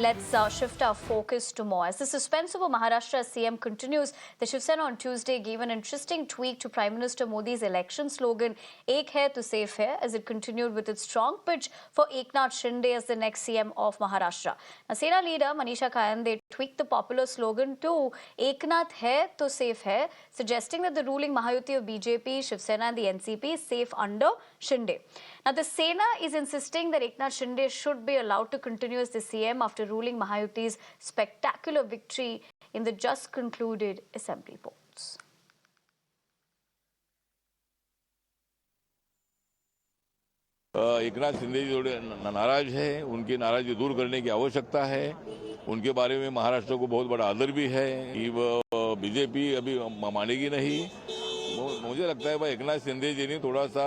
Let's shift our focus to more. As the suspense over Maharashtra CM continues, the Shiv Sena on Tuesday gave an interesting tweak to Prime Minister Modi's election slogan, Ek hai to safe hai, as it continued with its strong pitch for Eknath Shinde as the next CM of Maharashtra. Now, Sena leader Manisha Kayande tweaked the popular slogan to Eknath hai to safe hai, suggesting that the ruling Mahayuti of BJP, Shiv Sena and the NCP is safe under Shinde. Now, the Sena is insisting that Eknath Shinde should be allowed to continue as the CM after ruling Mahayuti's spectacular victory in the just concluded assembly polls. Eknath Shinde जी थोड़े नाराज है, उनकी नाराजगी दूर करने की आवश्यकता है। उनके बारे में महाराष्ट्र को बहुत बड़ा आदर भी है कि वो बीजेपी अभी मानेगी नहीं। मुझे लगता है भाई एकनाथ शिंदे जी ने थोड़ा सा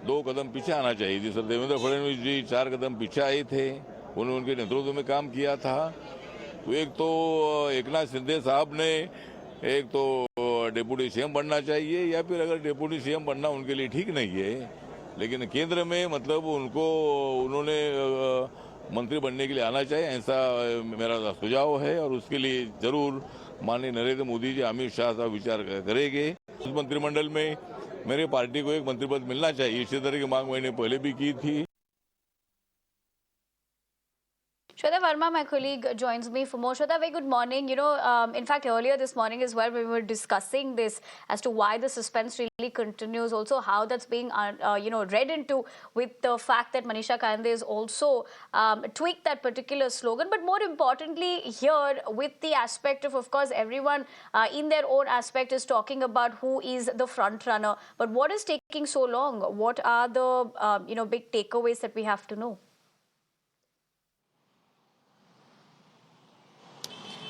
2 कदम पीछे आना चाहिए। जिस देवेंद्र फडणवीस जी 4 कदम पीछे आए थे, उन्होंने उनके नेतृत्व में काम किया था। तो एक तो एकनाथ शिंदे साहब ने एक तो डेप्यूटी सीएम बनना चाहिए, या फिर अगर डेप्यूटी सीएम बनना उनके लिए ठीक नहीं है, लेकिन केंद्र में मतलब उन्होंने मंत्री बनने के लिए आना चाहिए, ऐसा मेरा सुझाव है। और उसके लिए जरूर माननीय नरेंद्र मोदी जी, अमित शाह साहब विचार करेंगे। उस मंत्रिमंडल में मेरे पार्टी को एक मंत्री पद मिलना चाहिए, इसी तरह की मांग मैंने पहले भी की थी। Shweta Verma, my colleague, joins me for more. Shweta, very good morning. In fact, earlier this morning as well, we were discussing this as to why the suspense really continues. Also, how that's being, read into with the fact that Manisha Kayande has also tweaked that particular slogan. But more importantly, here with the aspect of course, everyone in their own aspect is talking about who is the front runner. But what is taking so long? What are the big takeaways that we have to know?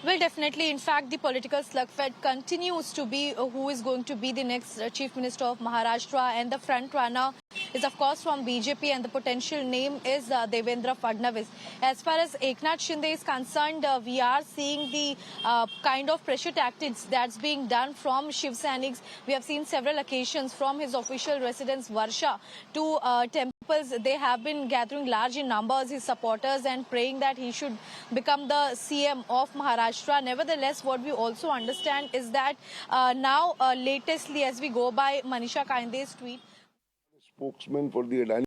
Well, definitely. In fact, the political slugfest continues to be who is going to be the next Chief Minister of Maharashtra, and the front runner is, of course, from BJP, and the potential name is Devendra Fadnavis. As far as Eknath Shinde is concerned, we are seeing the kind of pressure tactics that's being done from Shiv Sainiks. We have seen several occasions from his official residence, Varsha, to temples. They have been gathering large in numbers, his supporters, and praying that he should become the CM of Maharashtra. Nevertheless, what we also understand is that now, latestly, as we go by Manisha Kayande's tweet, spokesman for the Adani